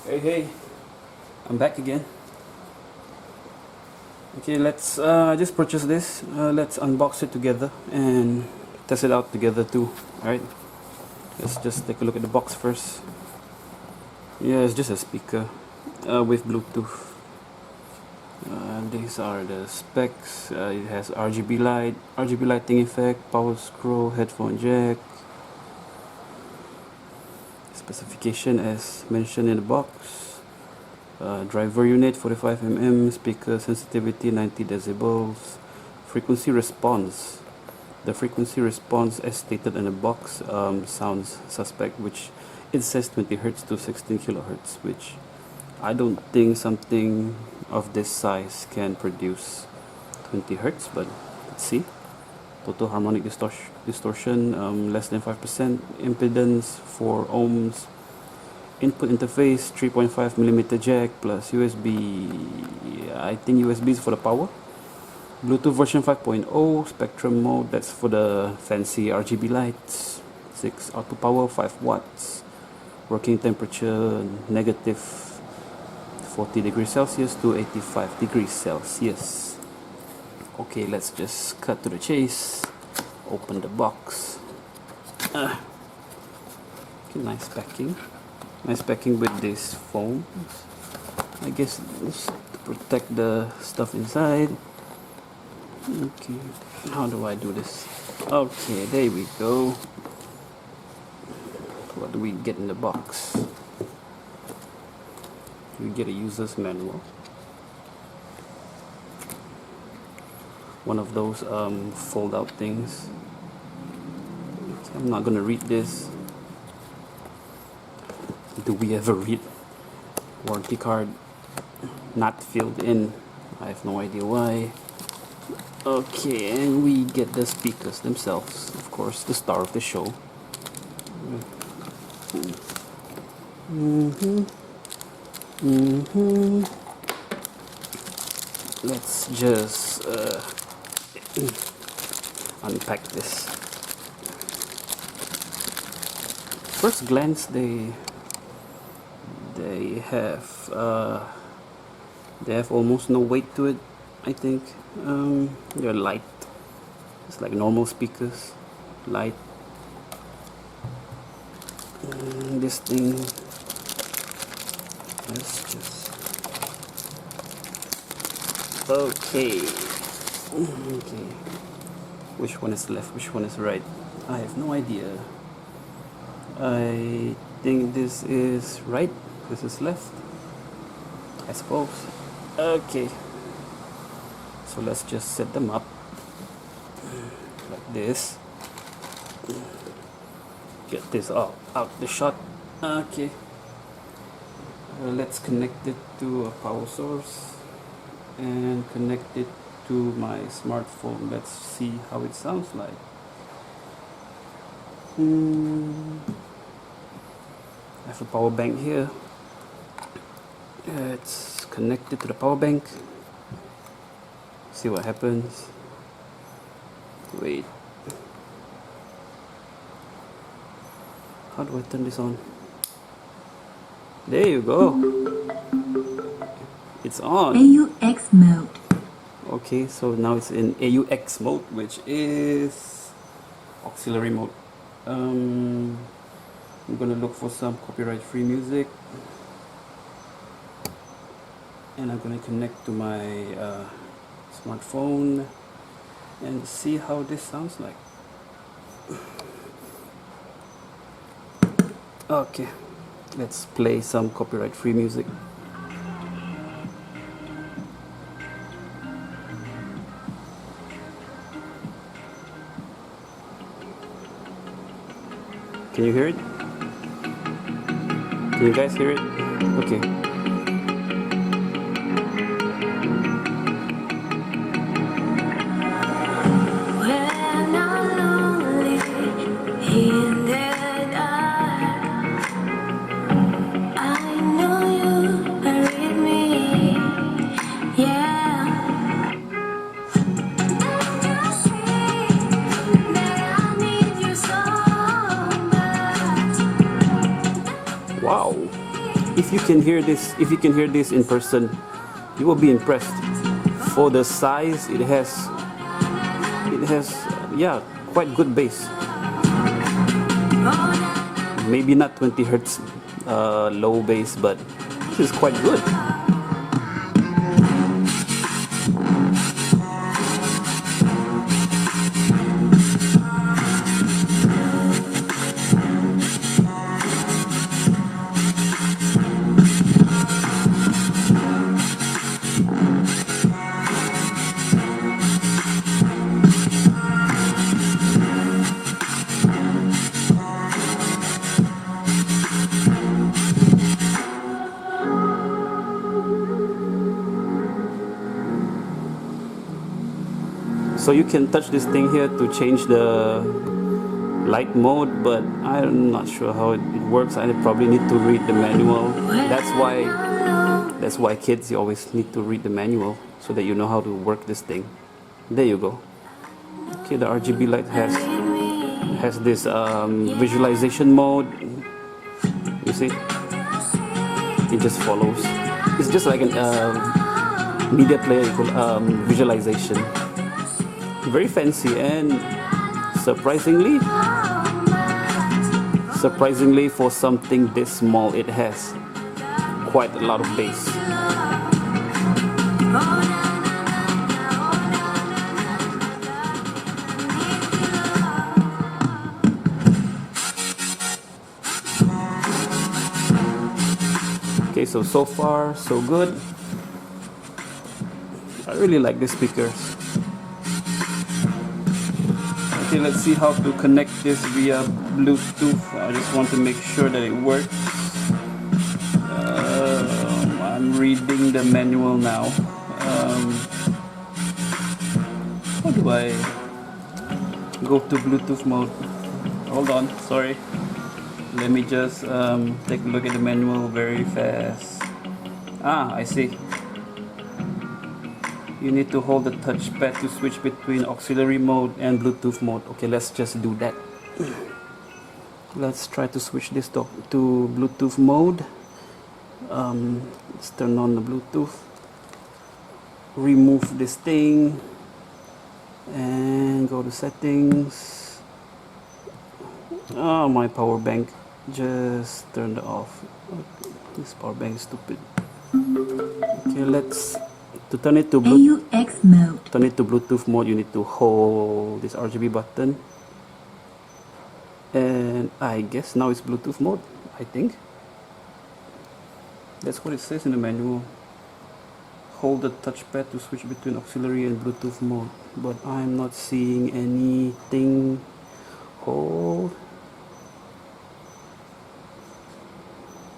Hey, I'm back again. Okay, let's I just purchased this. Let's unbox it together and test it out together too. Alright, let's just take a look at the box first. Yeah, it's just a speaker with Bluetooth. These are the specs. It has RGB lighting effect, power scroll, headphone jack. Specification as mentioned in the box. Driver unit 45mm, speaker sensitivity 90 decibels, frequency response. The frequency response as stated in the box sounds suspect, which it says 20 Hz to 16 kHz, which I don't think something of this size can produce 20 Hz, but let's see. Total harmonic distortion less than 5%, impedance 4 ohms, input interface 3.5mm jack plus USB. I think USB is for the power. Bluetooth version 5.0, spectrum mode, that's for the fancy RGB lights. 6 output power, 5 watts. Working temperature negative 40 degrees Celsius to 85 degrees Celsius. Okay, let's just cut to the chase. Open the box. Okay, nice packing. Nice packing with this foam. I guess this to protect the stuff inside. Okay, how do I do this? Okay, there we go. What do we get in the box? We get a user's manual. One of those fold out things. Okay, I'm not gonna read this. Do we ever read? Warranty card not filled in. I have no idea why. Okay, and we get the speakers themselves, of course, the star of the show. Let's just unpack this. First glance, they have almost no weight to it. I think they're light. It's like normal speakers, light. This thing. Let's just. Okay. Which one is left? Which one is right? I have no idea. I think this is right. This is left, I suppose. Okay. So let's just set them up like this. Get this out the shot. Okay. Let's connect it to a power source and connect it to my smartphone. Let's see how it sounds like. I have a power bank here. It's connected to the power bank. See what happens. Wait. How do I turn this on? There you go. It's on. AUX mode. Okay, so now it's in AUX mode, which is auxiliary mode. I'm gonna look for some copyright-free music, and I'm gonna connect to my smartphone and see how this sounds like. Okay, let's play some copyright-free music. Can you hear it? Can you guys hear it? Okay. When I'm lonely in the dark, I know you are with me, yeah. Don't you see that I need you so much? Wow. if you can hear this, in person, you will be impressed. For the size, it has yeah, quite good bass. Maybe not 20 hertz low bass, but this is quite good. So you can touch this thing here to change the light mode, but I'm not sure how it works. I probably need to read the manual. That's why kids, you always need to read the manual so that you know how to work this thing. There you go. Okay, the RGB light has this visualization mode. You see, it just follows. It's just like a media player visualization. Very fancy, and surprisingly for something this small, it has quite a lot of bass. Okay, so far so good. I really like the speakers. Okay, let's see how to connect this via Bluetooth. I just want to make sure that it works. I'm reading the manual now. How do I go to Bluetooth mode? Hold on, sorry. Let me just take a look at the manual very fast. Ah, I see. You need to hold the touchpad to switch between auxiliary mode and Bluetooth mode. Okay, let's just do that. Let's try to switch this to Bluetooth mode. Let's turn on the Bluetooth. Remove this thing and go to settings. Oh, my power bank just turned off. This power bank is stupid. Okay, to turn it to AUX mode. Turn it to Bluetooth mode, you need to hold this RGB button. And I guess now it's Bluetooth mode, I think. That's what it says in the manual. Hold the touchpad to switch between auxiliary and Bluetooth mode. But I'm not seeing anything. Hold.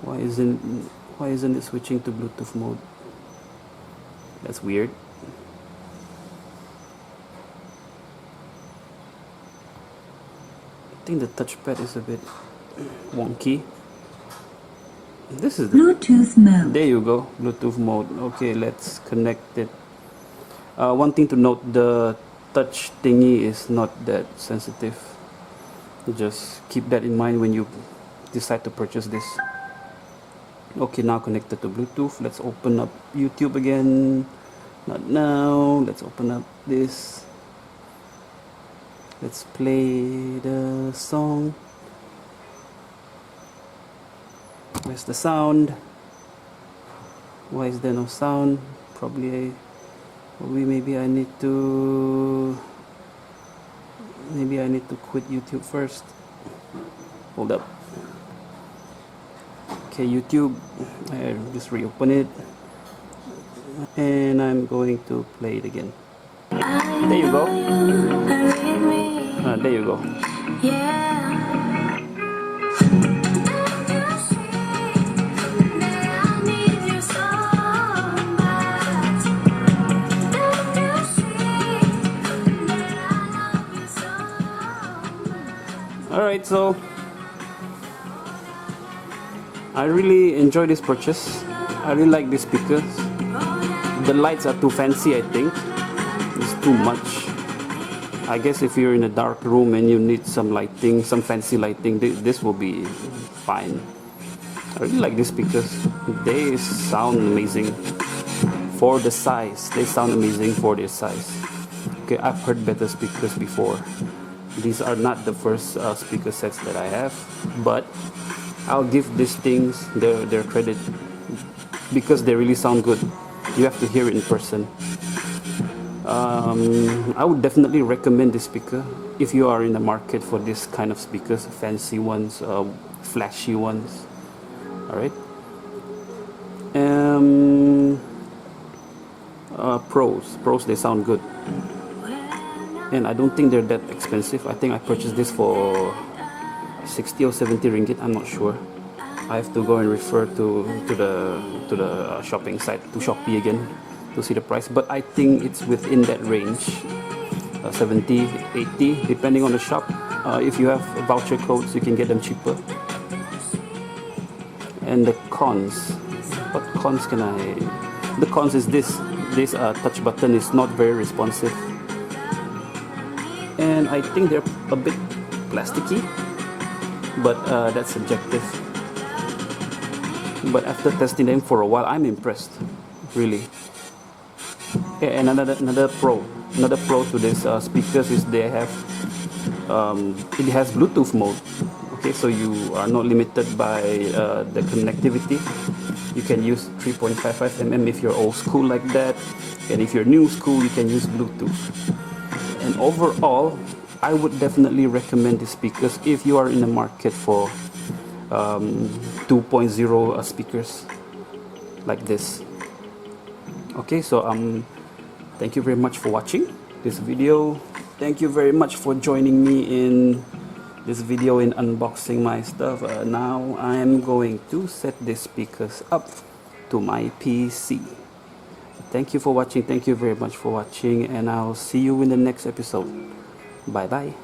Why isn't it switching to Bluetooth mode? That's weird. I think the touchpad is a bit wonky. This is Bluetooth mode. There you go, Bluetooth mode. Okay, let's connect it. One thing to note, the touch thingy is not that sensitive. Just keep that in mind when you decide to purchase this. Okay, now connected to Bluetooth. Let's open up YouTube again. Not now. Let's open up this. Let's play the song. Where's the sound? Why is there no sound? Maybe I need to quit YouTube first. Hold up. Okay, YouTube, I just reopen it and I'm going to play it again. There you go. There you go. Alright, so I really enjoy this purchase. I really like these speakers. The lights are too fancy, I think. It's too much. I guess if you're in a dark room and you need some lighting, some fancy lighting, this will be fine. I really like these speakers. They sound amazing for the size. They sound amazing for their size. Okay, I've heard better speakers before. These are not the first speaker sets that I have, but I'll give these things their credit because they really sound good. You have to hear it in person. I would definitely recommend this speaker if you are in the market for this kind of speakers, fancy ones, flashy ones. Alright. Pros, they sound good. And I don't think they're that expensive. I think I purchased this for 60 or 70 ringgit, I'm not sure. I have to go and refer to the shopping site, to Shopee again, to see the price, but I think it's within that range, 70, 80, depending on the shop. If you have voucher codes, you can get them cheaper. And the cons, what cons can I, the cons is this touch button is not very responsive, and I think they're a bit plasticky, but that's subjective. But after testing them for a while, I'm impressed, really. Okay, and another pro to this speakers is they have it has Bluetooth mode. Okay, so you are not limited by the connectivity. You can use 3.55 mm if you're old school like that, and if you're new school, you can use Bluetooth. And overall, I would definitely recommend these speakers if you are in the market for 2.0 speakers like this. Okay, so thank you very much for watching this video. Thank you very much for joining me in this video in unboxing my stuff. Now I am going to set these speakers up to my PC. Thank you for watching. Thank you very much for watching, and I'll see you in the next episode. Bye bye.